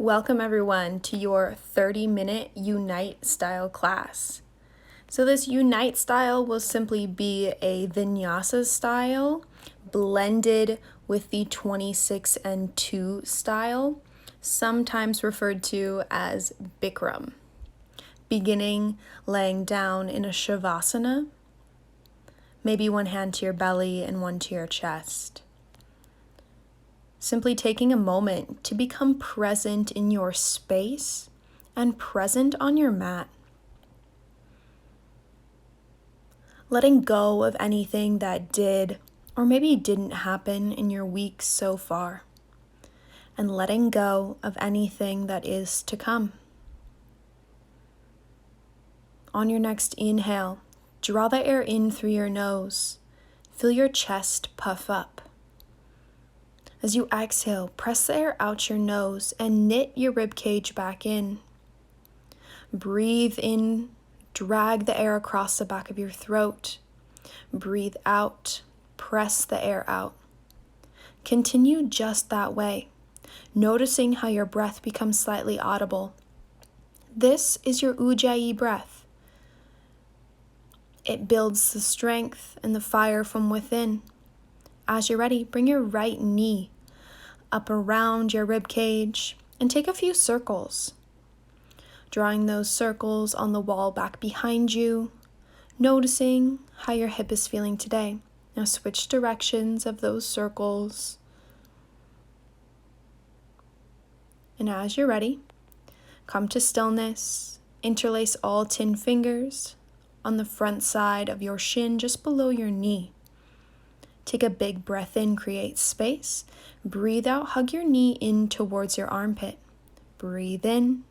Welcome everyone to your 30-minute Unite style class. So this Unite style will simply be a vinyasa style blended with the 26 and 2 style, sometimes referred to as Bikram. Beginning laying down in a shavasana, maybe one hand to your belly and one to your chest. Simply taking a moment to become present in your space and present on your mat. Letting go of anything that did or maybe didn't happen in your week so far, and letting go of anything that is to come. On your next inhale, draw the air in through your nose. Feel your chest puff up. As you exhale, press the air out your nose and knit your rib cage back in. Breathe in, drag the air across the back of your throat. Breathe out, press the air out. Continue just that way, noticing how your breath becomes slightly audible. This is your Ujjayi breath. It builds the strength and the fire from within. As you're ready, bring your right knee up around your rib cage and take a few circles. Drawing those circles on the wall back behind you, noticing how your hip is feeling today. Now switch directions of those circles. And as you're ready, come to stillness. Interlace all 10 fingers on the front side of your shin just below your knee. Take a big breath in, create space. Breathe out, hug your knee in towards your armpit. Breathe in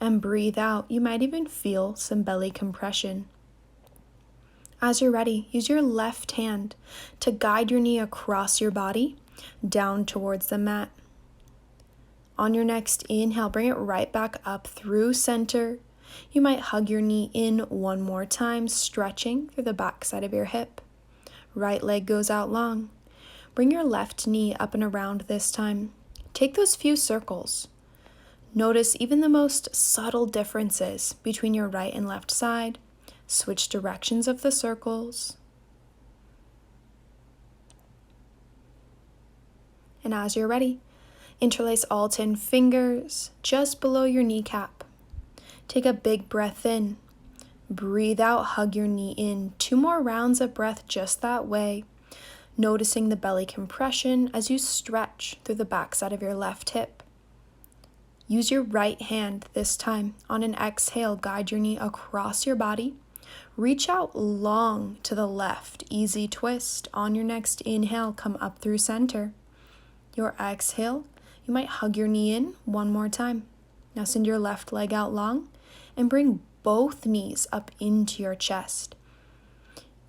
and breathe out. You might even feel some belly compression. As you're ready, use your left hand to guide your knee across your body, down towards the mat. On your next inhale, bring it right back up through center. You might hug your knee in one more time, stretching through the back side of your hip. Right leg goes out long. Bring your left knee up and around this time. Take those few circles. Notice even the most subtle differences between your right and left side. Switch directions of the circles. And as you're ready, interlace all 10 fingers just below your kneecap. Take a big breath in. Breathe out, hug your knee in. 2 more rounds of breath just that way. Noticing the belly compression as you stretch through the backside of your left hip. Use your right hand this time. On an exhale, guide your knee across your body. Reach out long to the left. Easy twist. On your next inhale, come up through center. Your exhale, you might hug your knee in one more time. Now send your left leg out long and bring both knees up into your chest.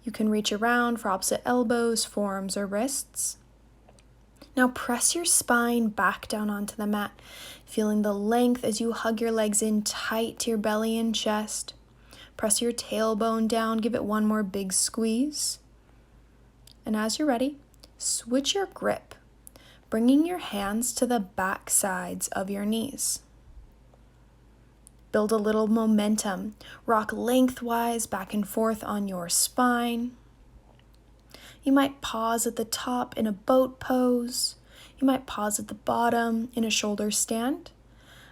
You can reach around for opposite elbows, forearms, or wrists. Now press your spine back down onto the mat, feeling the length as you hug your legs in tight to your belly and chest. Press your tailbone down, give it one more big squeeze. And as you're ready, switch your grip, bringing your hands to the back sides of your knees. Build a little momentum. Rock lengthwise back and forth on your spine. You might pause at the top in a boat pose. You might pause at the bottom in a shoulder stand.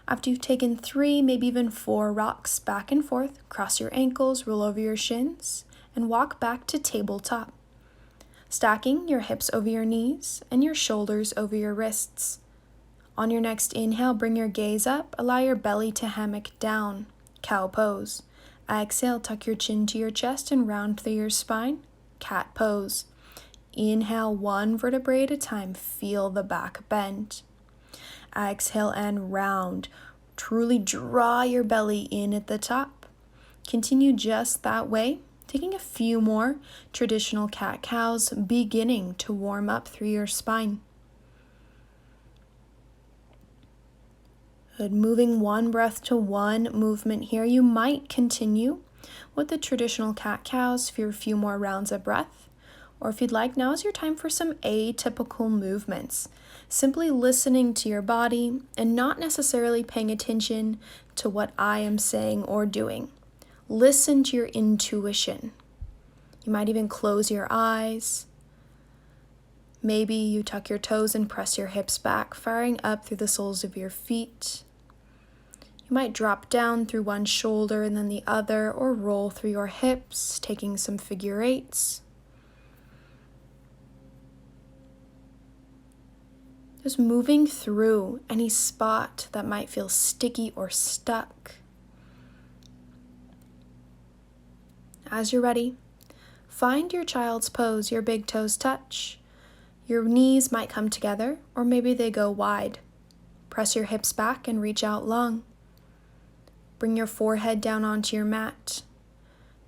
After you've taken 3, maybe even 4 rocks back and forth, cross your ankles, roll over your shins, and walk back to tabletop. Stacking your hips over your knees and your shoulders over your wrists. On your next inhale, bring your gaze up. Allow your belly to hammock down. Cow pose. Exhale, tuck your chin to your chest and round through your spine. Cat pose. Inhale, 1 vertebrae at a time. Feel the back bend. Exhale and round. Truly draw your belly in at the top. Continue just that way, taking a few more traditional cat-cows, beginning to warm up through your spine. Good. Moving one breath to one movement here. You might continue with the traditional cat-cows for a few more rounds of breath. Or if you'd like, now is your time for some atypical movements. simply listening to your body and not necessarily paying attention to what I am saying or doing. Listen to your intuition. You might even close your eyes. Maybe you tuck your toes and press your hips back, firing up through the soles of your feet. You might drop down through one shoulder and then the other, or roll through your hips, taking some figure eights. Just moving through any spot that might feel sticky or stuck. As you're ready, find your child's pose. Your big toes touch. Your knees might come together, or maybe they go wide. Press your hips back and reach out long. Bring your forehead down onto your mat.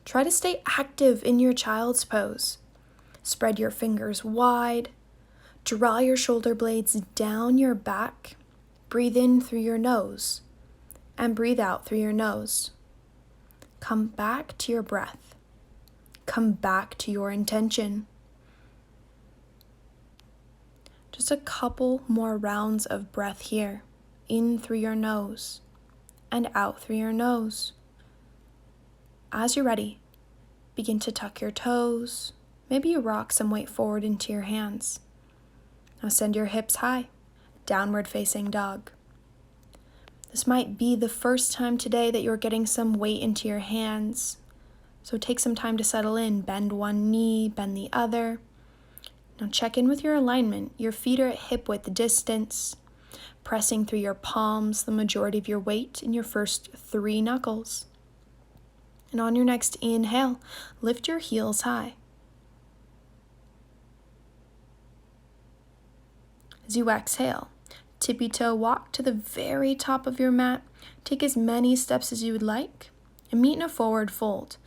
Try to stay active in your child's pose. Spread your fingers wide. Draw your shoulder blades down your back. Breathe in through your nose and breathe out through your nose. Come back to your breath. Come back to your intention. Just a couple more rounds of breath here. In through your nose and out through your nose. As you're ready, begin to tuck your toes. Maybe you rock some weight forward into your hands. Now send your hips high, downward facing dog. This might be the first time today that you're getting some weight into your hands. So take some time to settle in. Bend one knee, bend the other. Now check in with your alignment. Your feet are at hip width distance, pressing through your palms the majority of your weight in your first 3 knuckles. And on your next inhale, lift your heels high. As you exhale, tippy toe walk to the very top of your mat. Take as many steps as you would like and meet in a forward fold.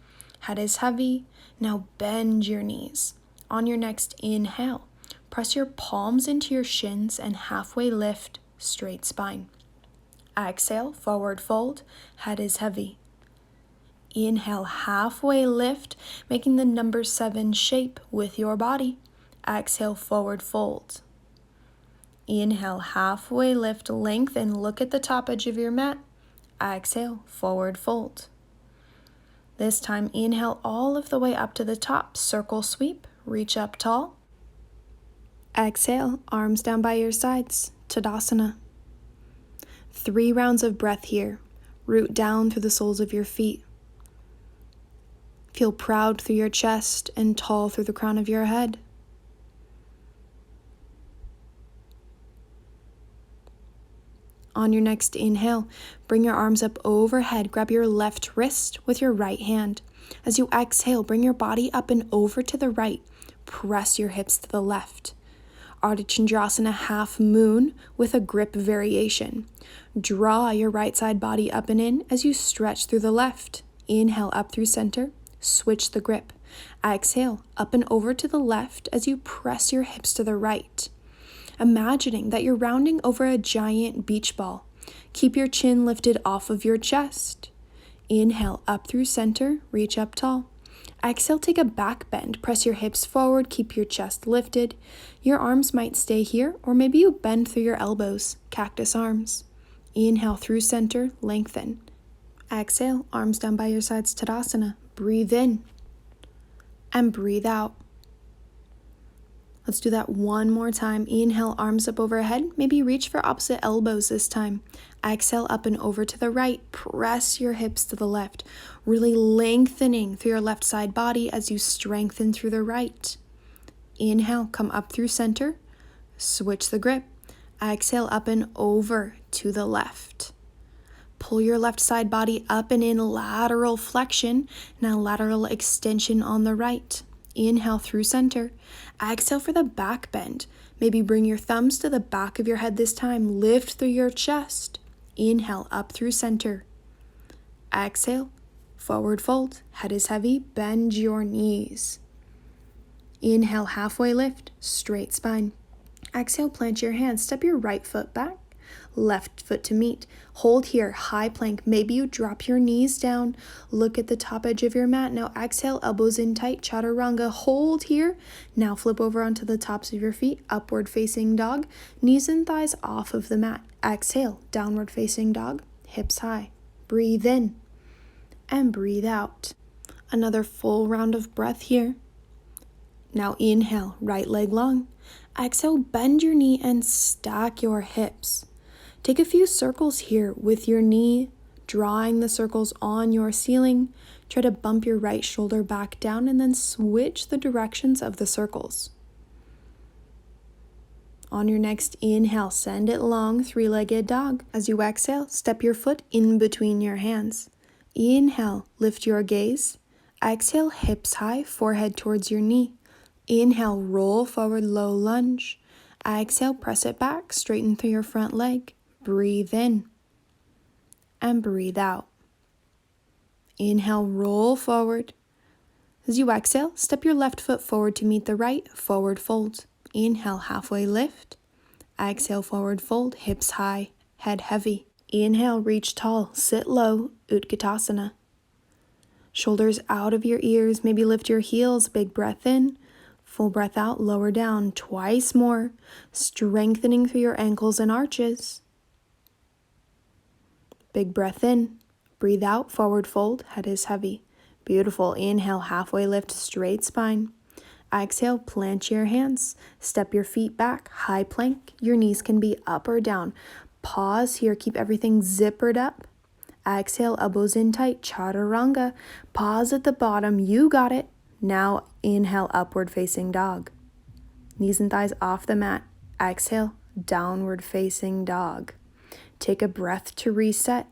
Head is heavy. Now bend your knees. On your next inhale, press your palms into your shins and halfway lift, straight spine. Exhale, forward fold. Head is heavy. Inhale, halfway lift, making the number 7 shape with your body. Exhale, forward fold. Inhale, halfway lift, lengthen, look at the top edge of your mat. Exhale, forward fold. This time, inhale all of the way up to the top, circle sweep, reach up tall. Exhale, arms down by your sides, Tadasana. 3 rounds of breath here. Root down through the soles of your feet. Feel proud through your chest and tall through the crown of your head. On your next inhale, bring your arms up overhead. Grab your left wrist with your right hand. As you exhale, bring your body up and over to the right. Press your hips to the left. Ardha Chandrasana half moon with a grip variation. Draw your right side body up and in as you stretch through the left. Inhale up through center. Switch the grip. Exhale up and over to the left as you press your hips to the right. Imagining that you're rounding over a giant beach ball. Keep your chin lifted off of your chest. Inhale up through center, reach up tall. Exhale, take a back bend. Press your hips forward, keep your chest lifted. Your arms might stay here, or maybe you bend through your elbows, cactus arms. Inhale through center, lengthen. Exhale, arms down by your sides, Tadasana. Breathe in and breathe out. Let's do that one more time. Inhale, arms up overhead. Maybe reach for opposite elbows this time. Exhale, up and over to the right. Press your hips to the left. Really lengthening through your left side body as you strengthen through the right. Inhale, come up through center. Switch the grip. Exhale, up and over to the left. Pull your left side body up and in, lateral flexion. Now lateral extension on the right. Inhale through center. Exhale for the back bend. Maybe bring your thumbs to the back of your head this time. Lift through your chest. Inhale up through center. Exhale, forward fold. Head is heavy. Bend your knees. Inhale, halfway lift, straight spine. Exhale, plant your hands. Step your right foot back. left foot to meet. Hold here, high plank. Maybe you drop your knees down. Look at the top edge of your mat. Now exhale, elbows in tight, chaturanga. Hold here. Now flip over onto the tops of your feet, upward facing dog. Knees and thighs off of the mat. Exhale, downward facing dog, hips high. Breathe in and breathe out. Another full round of breath here. Now inhale, right leg long. Exhale, bend your knee and stack your hips. Take a few circles here with your knee, drawing the circles on your ceiling. Try to bump your right shoulder back down and then switch the directions of the circles. On your next inhale, send it long, three-legged dog. As you exhale, step your foot in between your hands. Inhale, lift your gaze. Exhale, hips high, forehead towards your knee. Inhale, roll forward, low lunge. Exhale, press it back, straighten through your front leg. Breathe in and breathe out. Inhale, roll forward. As you exhale, step your left foot forward to meet the right, forward fold. Inhale, halfway lift. Exhale, forward fold, hips high, head heavy. Inhale, reach tall, sit low, Utkatasana. Shoulders out of your ears, maybe lift your heels, big breath in. Full breath out, lower down, twice more, strengthening through your ankles and arches. Big breath in, breathe out, forward fold, head is heavy. Beautiful, inhale, halfway lift, straight spine. Exhale, plant your hands, step your feet back, high plank. Your knees can be up or down. Pause here, keep everything zippered up. Exhale, elbows in tight, chaturanga. Pause at the bottom, you got it. Now inhale, upward facing dog. Knees and thighs off the mat. Exhale, downward facing dog. Take a breath to reset.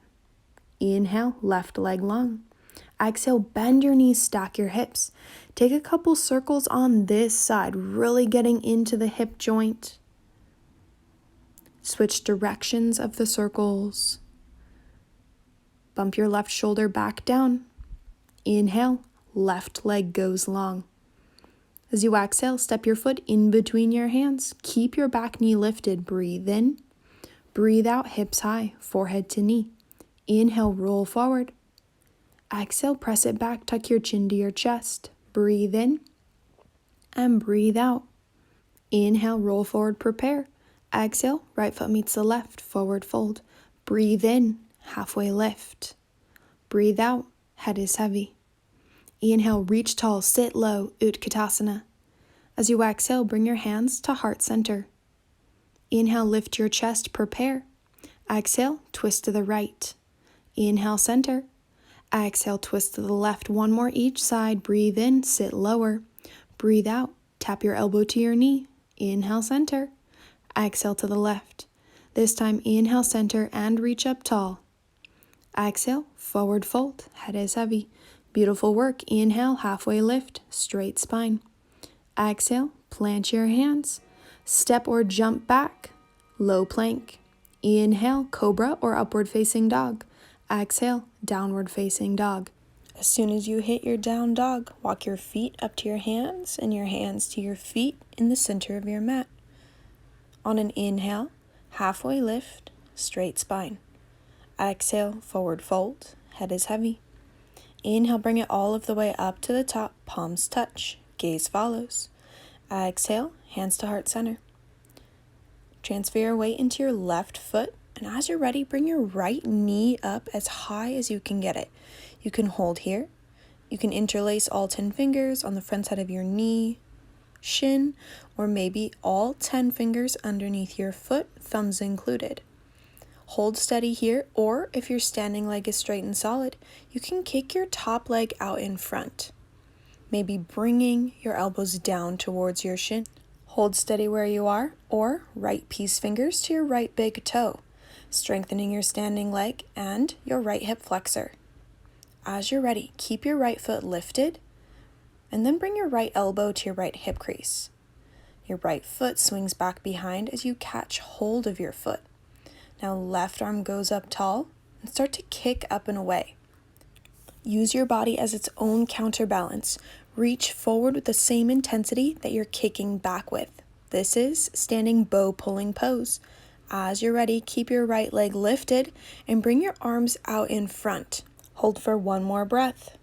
Inhale, left leg long. Exhale, bend your knees, stack your hips. Take a couple circles on this side, really getting into the hip joint. Switch directions of the circles. Bump your left shoulder back down. Inhale, left leg goes long. As you exhale, step your foot in between your hands. Keep your back knee lifted. Breathe in. Breathe out, hips high, forehead to knee. Inhale, roll forward. Exhale, press it back, tuck your chin to your chest. Breathe in and breathe out. Inhale, roll forward, prepare. Exhale, right foot meets the left, forward fold. Breathe in, halfway lift. Breathe out, head is heavy. Inhale, reach tall, sit low, Utkatasana. As you exhale, bring your hands to heart center. Inhale, lift your chest, prepare. Exhale, twist to the right. Inhale, center. Exhale, twist to the left. One more each side. Breathe in, sit lower. Breathe out, tap your elbow to your knee. Inhale, center. Exhale to the left. This time, inhale, center, and reach up tall. Exhale, forward fold, head is heavy. Beautiful work. Inhale, halfway lift, straight spine. Exhale, plant your hands. Step or jump back, low plank. Inhale, cobra or upward facing dog. Exhale, downward facing dog. As soon as you hit your down dog, walk your feet up to your hands and your hands to your feet in the center of your mat. On an inhale, halfway lift, straight spine. Exhale, forward fold, head is heavy. Inhale, bring it all of the way up to the top, palms touch, gaze follows. Exhale, hands to heart center. Transfer your weight into your left foot, and as you're ready, bring your right knee up as high as you can get it. You can hold here. You can interlace all 10 fingers on the front side of your knee, shin, or maybe all 10 fingers underneath your foot, thumbs included. Hold steady here, or if your standing leg is straight and solid, you can kick your top leg out in front. Maybe bringing your elbows down towards your shin. Hold steady where you are, or right peace fingers to your right big toe, strengthening your standing leg and your right hip flexor. As you're ready, keep your right foot lifted, and then bring your right elbow to your right hip crease. Your right foot swings back behind as you catch hold of your foot. Now left arm goes up tall and start to kick up and away. Use your body as its own counterbalance. Reach forward with the same intensity that you're kicking back with. This is standing bow pulling pose. As you're ready, keep your right leg lifted and bring your arms out in front. Hold for one more breath.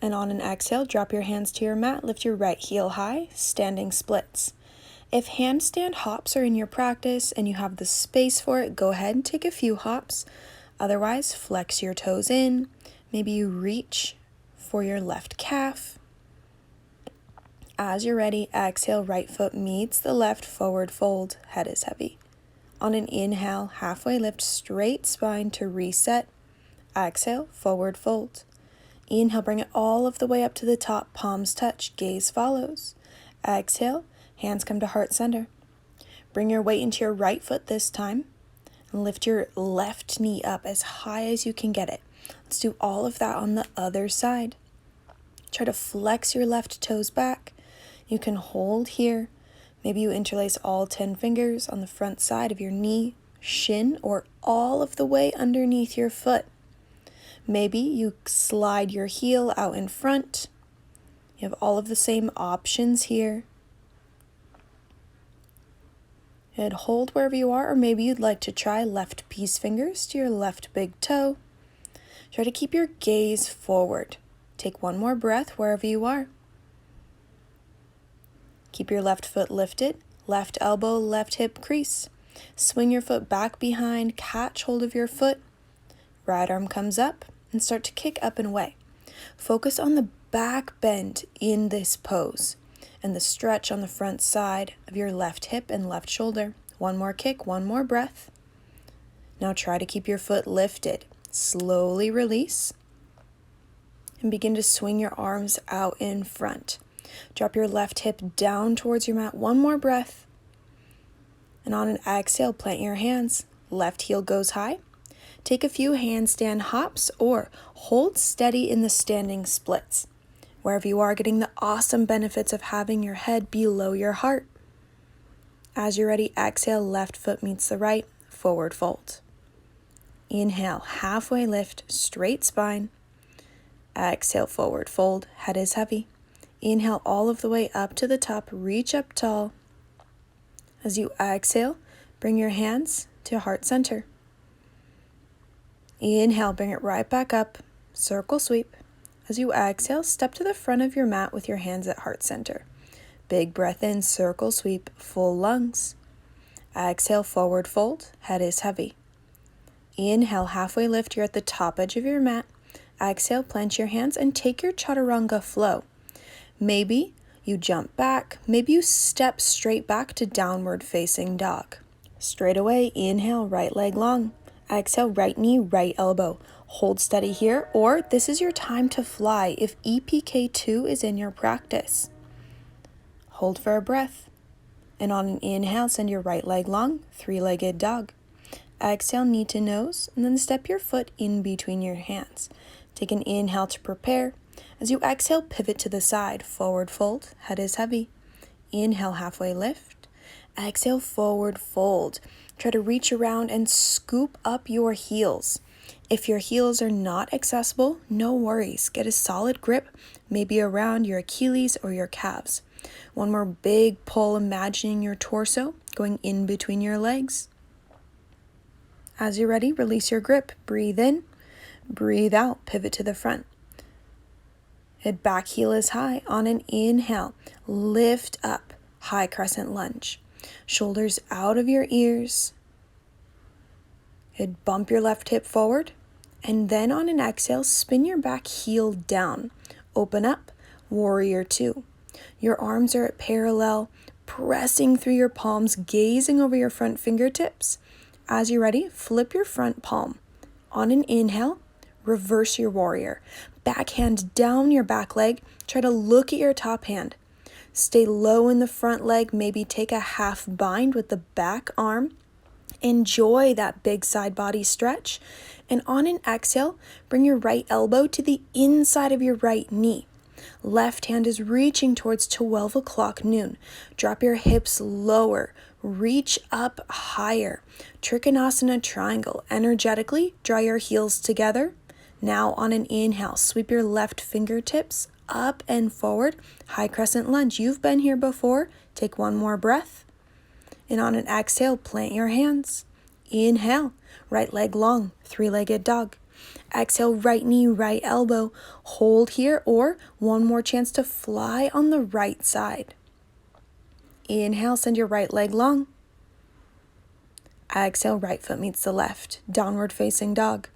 And on an exhale, drop your hands to your mat, lift your right heel high, standing splits. If handstand hops are in your practice and you have the space for it, go ahead and take a few hops. Otherwise, flex your toes in. Maybe you reach for your left calf. As you're ready, exhale, right foot meets the left, forward fold, head is heavy. On an inhale, halfway lift, straight spine to reset. Exhale, forward fold. Inhale, bring it all of the way up to the top, palms touch, gaze follows. Exhale, hands come to heart center. Bring your weight into your right foot this time, and lift your left knee up as high as you can get it. Let's do all of that on the other side. Try to flex your left toes back. You can hold here. Maybe you interlace all 10 fingers on the front side of your knee, shin, or all of the way underneath your foot. Maybe you slide your heel out in front. You have all of the same options here. And hold wherever you are, or maybe you'd like to try left peace fingers to your left big toe. Try to keep your gaze forward. Take one more breath wherever you are. Keep your left foot lifted, left elbow, left hip crease. Swing your foot back behind, catch hold of your foot. Right arm comes up and start to kick up and away. Focus on the back bend in this pose and the stretch on the front side of your left hip and left shoulder. One more kick, one more breath. Now try to keep your foot lifted. Slowly release and begin to swing your arms out in front. Drop your left hip down towards your mat. One more breath. And on an exhale, plant your hands. Left heel goes high. Take a few handstand hops or hold steady in the standing splits. Wherever you are, getting the awesome benefits of having your head below your heart. As you're ready, exhale, left foot meets the right, forward fold. Inhale, halfway lift, straight spine. Exhale, forward fold, head is heavy. Inhale all of the way up to the top, reach up tall. As you exhale, bring your hands to heart center. Inhale, bring it right back up, circle sweep. As you exhale, step to the front of your mat with your hands at heart center. Big breath in, circle sweep, full lungs. Exhale, forward fold, head is heavy. Inhale, halfway lift, you're at the top edge of your mat. Exhale, plant your hands and take your chaturanga flow. Maybe you jump back, maybe you step straight back to downward facing dog. Straight away, inhale, right leg long. Exhale, right knee, right elbow. Hold steady here, or this is your time to fly if EPK2 is in your practice. Hold for a breath. And on an inhale, send your right leg long, three-legged dog. Exhale, knee to nose, and then step your foot in between your hands. Take an inhale to prepare. As you exhale, pivot to the side, forward fold, head is heavy. Inhale, halfway lift. Exhale, forward fold. Try to reach around and scoop up your heels. If your heels are not accessible, no worries. Get a solid grip, maybe around your Achilles or your calves. One more big pull, imagining your torso going in between your legs. As you're ready, release your grip. Breathe in, breathe out, pivot to the front. Head back heel is high. On an inhale, lift up, high crescent lunge. Shoulders out of your ears. Head bump your left hip forward. And then on an exhale, spin your back heel down. Open up, warrior two. Your arms are at parallel, pressing through your palms, gazing over your front fingertips. As you're ready, flip your front palm. On an inhale, reverse your warrior. Back hand down your back leg. Try to look at your top hand. Stay low in the front leg. Maybe take a half bind with the back arm. Enjoy that big side body stretch. And on an exhale, bring your right elbow to the inside of your right knee. Left hand is reaching towards 12 o'clock noon. Drop your hips lower. Reach up higher. Trikonasana triangle. Energetically, draw your heels together. Now on an inhale, sweep your left fingertips up and forward. High crescent lunge. You've been here before. Take one more breath. And on an exhale, plant your hands. Inhale, right leg long, three-legged dog. Exhale, right knee, right elbow. Hold here, or one more chance to fly on the right side. Inhale, send your right leg long. Exhale, right foot meets the left, downward facing dog.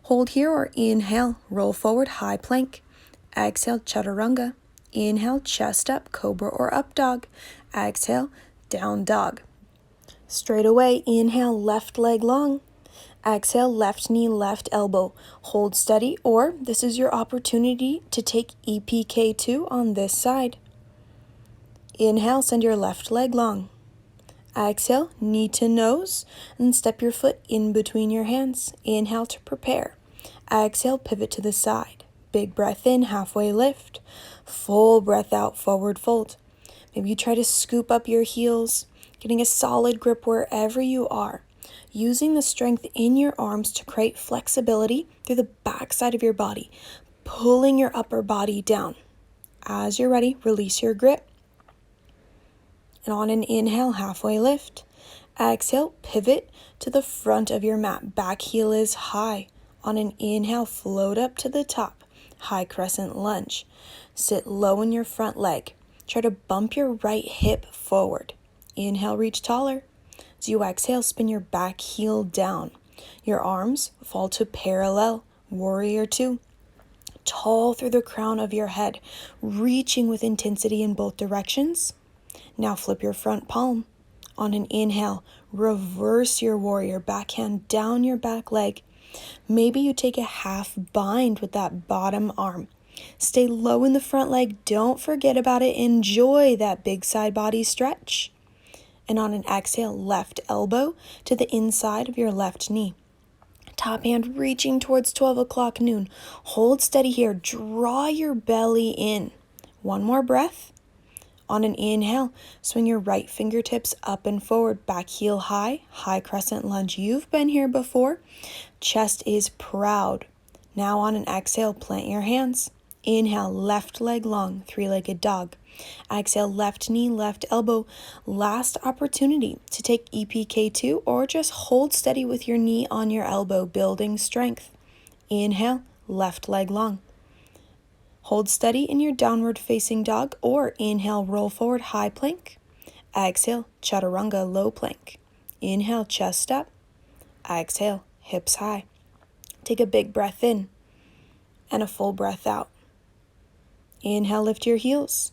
Hold here, or inhale, roll forward, high plank. Exhale, chaturanga. Inhale, chest up, cobra or up dog. Exhale, down dog. Straight away, inhale, left leg long. Exhale, left knee, left elbow. Hold steady, or this is your opportunity to take EPK2 on this side. Inhale, send your left leg long. Exhale, knee to nose, and step your foot in between your hands. Inhale to prepare. Exhale, pivot to the side. Big breath in, halfway lift. Full breath out, forward fold. Maybe you try to scoop up your heels, getting a solid grip wherever you are, using the strength in your arms to create flexibility through the back side of your body, pulling your upper body down. As you're ready, release your grip. And on an inhale, halfway lift. Exhale, pivot to the front of your mat. Back heel is high. On an inhale, float up to the top. High crescent lunge. Sit low in your front leg. Try to bump your right hip forward. Inhale, reach taller. As you exhale, spin your back heel down. Your arms fall to parallel. Warrior two. Tall through the crown of your head, reaching with intensity in both directions. Now flip your front palm. On an inhale, reverse your warrior, backhand down your back leg. Maybe you take a half bind with that bottom arm. Stay low in the front leg. Don't forget about it. Enjoy that big side body stretch. And on an exhale, left elbow to the inside of your left knee. Top hand reaching towards 12 o'clock noon. Hold steady here. Draw your belly in. One more breath. On an inhale, swing your right fingertips up and forward, back heel high, high crescent lunge. You've been here before. Chest is proud. Now on an exhale, plant your hands. Inhale, left leg long, three-legged dog. Exhale, left knee, left elbow. Last opportunity to take EPK2 or just hold steady with your knee on your elbow, building strength. Inhale, left leg long. Hold steady in your downward facing dog, or inhale, roll forward, high plank. Exhale, chaturanga, low plank. Inhale, chest up. Exhale, hips high. Take a big breath in and a full breath out. Inhale, lift your heels.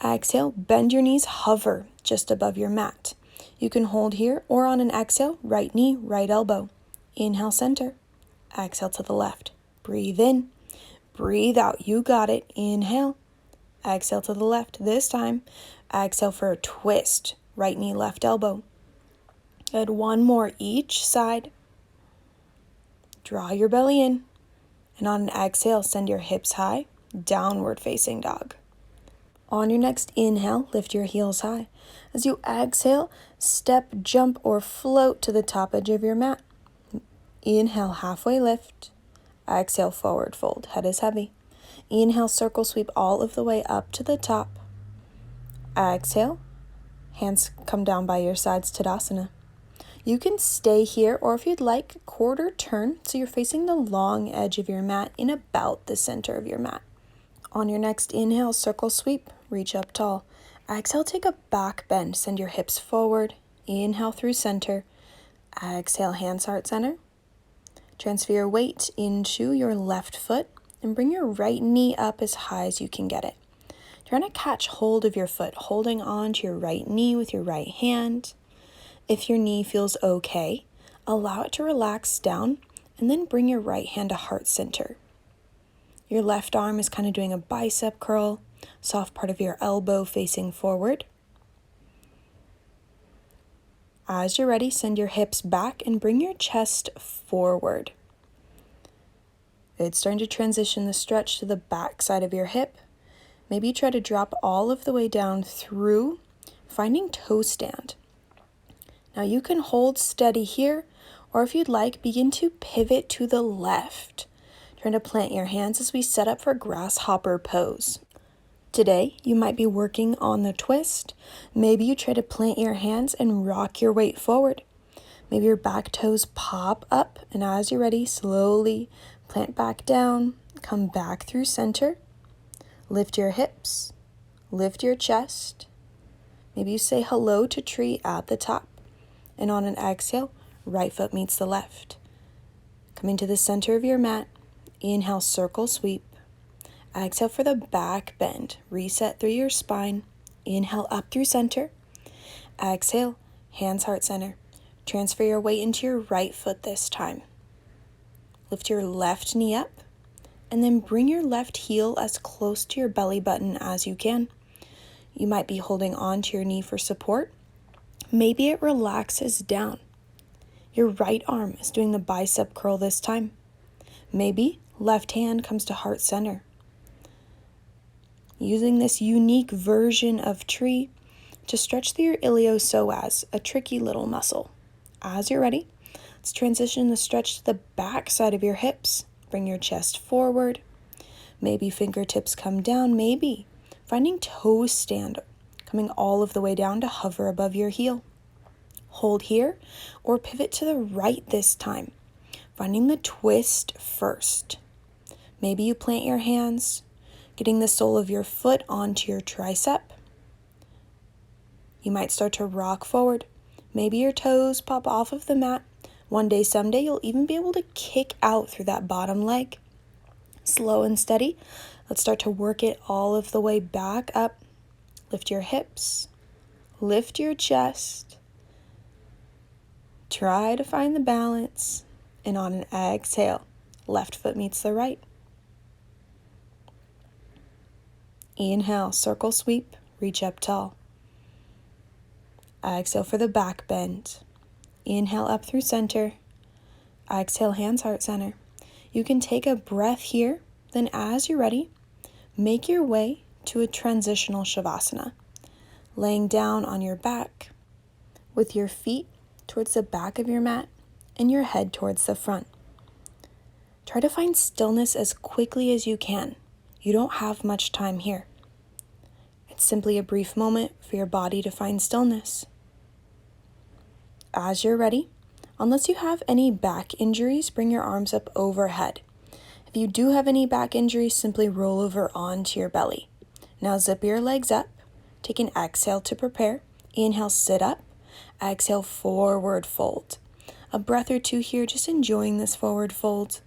Exhale, bend your knees, hover just above your mat. You can hold here, or on an exhale, right knee, right elbow. Inhale, center. Exhale to the left. Breathe in. Breathe out. You got it. Inhale. Exhale to the left. This time, exhale for a twist. Right knee, left elbow. Good. One more each side. Draw your belly in. And on an exhale, send your hips high. Downward facing dog. On your next inhale, lift your heels high. As you exhale, step, jump, or float to the top edge of your mat. Inhale, halfway lift. Exhale, forward fold. Head is heavy. Inhale, circle sweep all of the way up to the top. Exhale, hands come down by your sides, Tadasana. You can stay here, or if you'd like, quarter turn so you're facing the long edge of your mat in about the center of your mat. On your next inhale, circle sweep, reach up tall. Exhale, take a back bend, send your hips forward. Inhale through center. Exhale, hands heart center. Transfer your weight into your left foot and bring your right knee up as high as you can get it. Trying to catch hold of your foot, holding on to your right knee with your right hand. If your knee feels okay, allow it to relax down and then bring your right hand to heart center. Your left arm is kind of doing a bicep curl, soft part of your elbow facing forward. As you're ready, send your hips back and bring your chest forward. It's starting to transition the stretch to the back side of your hip. Maybe try to drop all of the way down through, finding toe stand. Now you can hold steady here, or if you'd like, begin to pivot to the left. Trying to plant your hands as we set up for grasshopper pose. Today, you might be working on the twist. Maybe you try to plant your hands and rock your weight forward. Maybe your back toes pop up, and as you're ready, slowly plant back down, come back through center, lift your hips, lift your chest. Maybe you say hello to tree at the top, and on an exhale, right foot meets the left. Coming to the center of your mat, inhale, circle sweep. Exhale for the back bend. Reset through your spine. Inhale up through center. Exhale, hands heart center. Transfer your weight into your right foot this time. Lift your left knee up, and then bring your left heel as close to your belly button as you can. You might be holding on to your knee for support. Maybe it relaxes down. Your right arm is doing the bicep curl this time. Maybe left hand comes to heart center. Using this unique version of tree to stretch through your iliopsoas, a tricky little muscle. As you're ready, let's transition the stretch to the back side of your hips. Bring your chest forward. Maybe fingertips come down. Maybe finding toe stand, coming all of the way down to hover above your heel. Hold here or pivot to the right this time, finding the twist first. Maybe you plant your hands, getting the sole of your foot onto your tricep. You might start to rock forward. Maybe your toes pop off of the mat. One day, someday, you'll even be able to kick out through that bottom leg. Slow and steady. Let's start to work it all of the way back up. Lift your hips. Lift your chest. Try to find the balance. And on an exhale, left foot meets the right. Inhale, circle sweep, reach up tall. Exhale for the back bend. Inhale up through center. Exhale, hands heart center. You can take a breath here, then as you're ready, make your way to a transitional shavasana. Laying down on your back with your feet towards the back of your mat and your head towards the front. Try to find stillness as quickly as you can. You don't have much time here. It's simply a brief moment for your body to find stillness. As you're ready, unless you have any back injuries, bring your arms up overhead. If you do have any back injuries, simply roll over onto your belly. Now zip your legs up. Take an exhale to prepare. Inhale, sit up. Exhale, forward fold. A breath or two here, just enjoying this forward fold.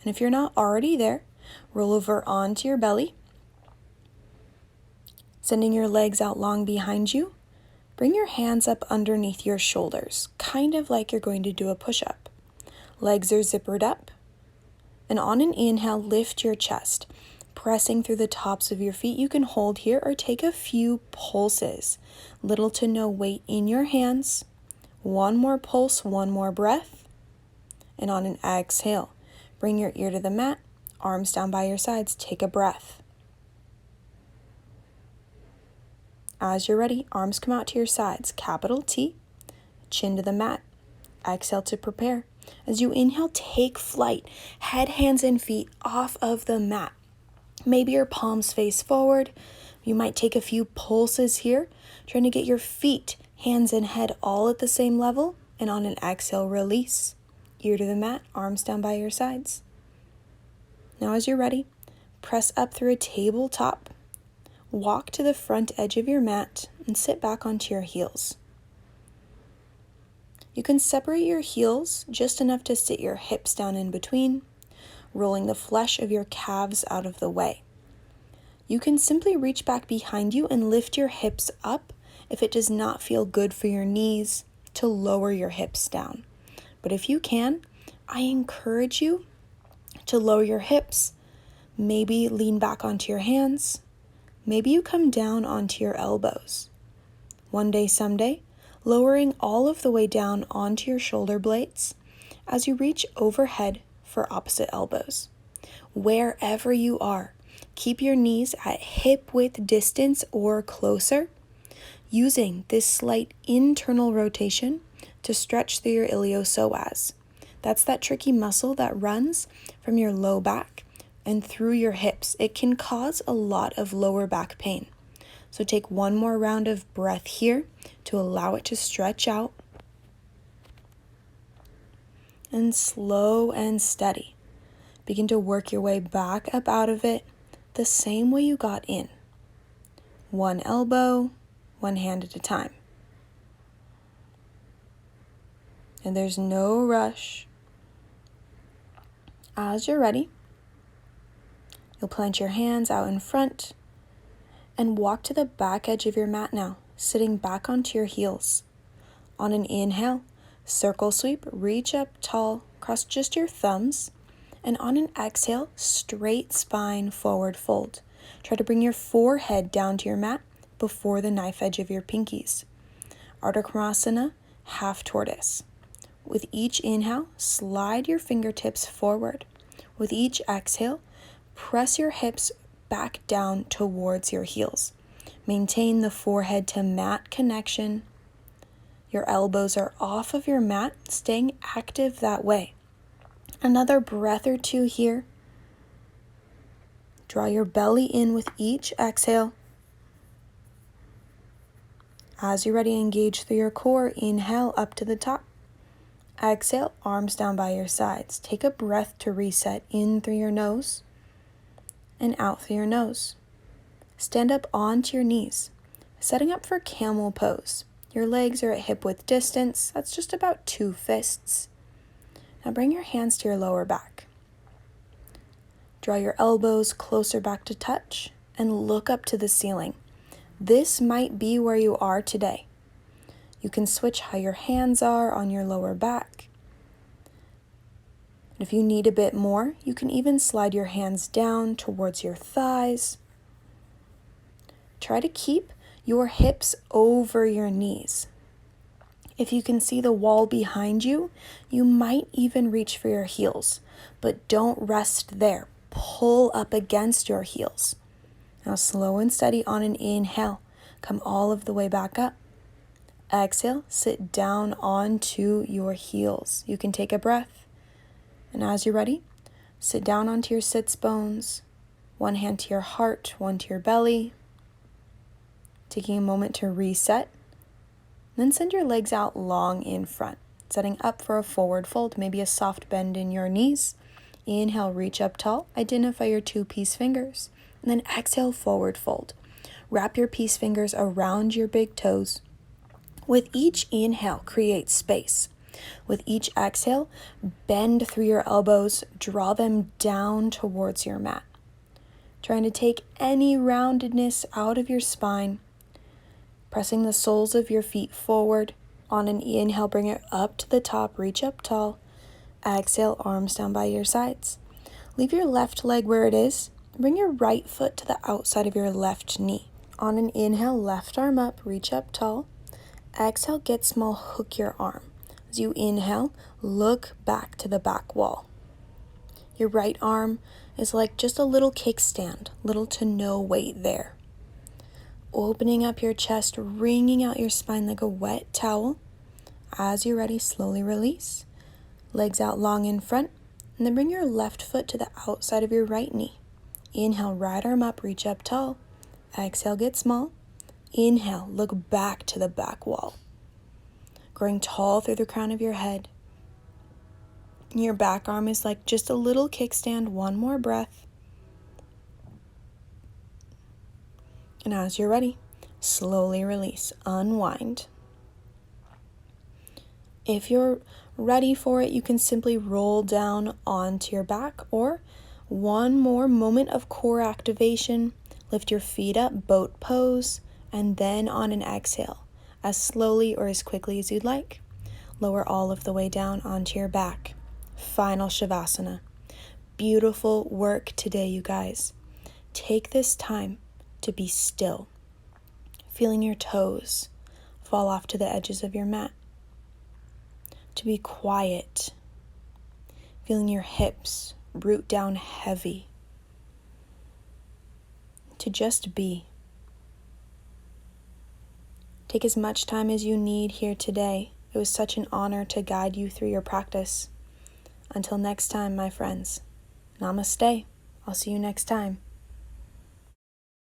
And if you're not already there, roll over onto your belly. Sending your legs out long behind you. Bring your hands up underneath your shoulders, kind of like you're going to do a push-up. Legs are zippered up. And on an inhale, lift your chest, pressing through the tops of your feet. You can hold here or take a few pulses. Little to no weight in your hands. One more pulse, one more breath. And on an exhale, bring your ear to the mat, arms down by your sides. Take a breath. As you're ready, arms come out to your sides. Capital T, chin to the mat. Exhale to prepare. As you inhale, take flight. Head, hands, and feet off of the mat. Maybe your palms face forward. You might take a few pulses here, trying to get your feet, hands, and head all at the same level. And on an exhale, release. Ear to the mat, arms down by your sides. Now as you're ready, press up through a tabletop. Walk to the front edge of your mat and sit back onto your heels. You can separate your heels just enough to sit your hips down in between, rolling the flesh of your calves out of the way. You can simply reach back behind you and lift your hips up if it does not feel good for your knees to lower your hips down. But if you can, I encourage you to lower your hips. Maybe lean back onto your hands. Maybe you come down onto your elbows. One day, someday, lowering all of the way down onto your shoulder blades as you reach overhead for opposite elbows. Wherever you are, keep your knees at hip width distance or closer, using this slight internal rotation to stretch through your iliopsoas. That's that tricky muscle that runs from your low back and through your hips. It can cause a lot of lower back pain. So take one more round of breath here to allow it to stretch out. And slow and steady, begin to work your way back up out of it the same way you got in. One elbow, one hand at a time. And there's no rush. As you're ready, you'll plant your hands out in front and walk to the back edge of your mat now, sitting back onto your heels. On an inhale, circle sweep, reach up tall, cross just your thumbs, and on an exhale, straight spine, forward fold. Try to bring your forehead down to your mat before the knife edge of your pinkies. Ardha Chandrasana, half tortoise. With each inhale, slide your fingertips forward. With each exhale, press your hips back down towards your heels. Maintain the forehead to mat connection. Your elbows are off of your mat, staying active that way. Another breath or two here. Draw your belly in with each exhale. As you're ready, engage through your core. Inhale up to the top. Exhale, arms down by your sides. Take a breath to reset in through your nose and out through your nose. Stand up onto your knees, setting up for camel pose. Your legs are at hip-width distance. That's just about 2 fists. Now bring your hands to your lower back. Draw your elbows closer back to touch and look up to the ceiling. This might be where you are today. You can switch how your hands are on your lower back. And if you need a bit more, you can even slide your hands down towards your thighs. Try to keep your hips over your knees. If you can see the wall behind you, you might even reach for your heels, but don't rest there. Pull up against your heels. Now slow and steady on an inhale. Come all of the way back up. Exhale, sit down onto your heels. You can take a breath. And as you're ready, sit down onto your sits bones. One hand to your heart, one to your belly. Taking a moment to reset. Then send your legs out long in front, setting up for a forward fold, maybe a soft bend in your knees. Inhale, reach up tall. Identify your 2 peace fingers. And then exhale, forward fold. Wrap your peace fingers around your big toes. With each inhale, create space. With each exhale, bend through your elbows, draw them down towards your mat. Trying to take any roundedness out of your spine. Pressing the soles of your feet forward. On an inhale, bring it up to the top, reach up tall. Exhale, arms down by your sides. Leave your left leg where it is. Bring your right foot to the outside of your left knee. On an inhale, left arm up, reach up tall. Exhale, get small, hook your arm. As you inhale, look back to the back wall. Your right arm is like just a little kickstand, little to no weight there. Opening up your chest, wringing out your spine like a wet towel. As you're ready, slowly release. Legs out long in front, and then bring your left foot to the outside of your right knee. Inhale, right arm up, reach up tall. Exhale, get small. Inhale, look back to the back wall. Growing tall through the crown of your head. Your back arm is like just a little kickstand. One more breath. And as you're ready, slowly release, unwind. If you're ready for it, you can simply roll down onto your back, or one more moment of core activation. Lift your feet up, boat pose, and then on an exhale, as slowly or as quickly as you'd like, lower all of the way down onto your back. Final Shavasana. Beautiful work today, you guys. Take this time to be still, feeling your toes fall off to the edges of your mat, to be quiet, feeling your hips root down heavy, to just be. Take as much time as you need here today. It was such an honor to guide you through your practice. Until next time, my friends, namaste. I'll see you next time.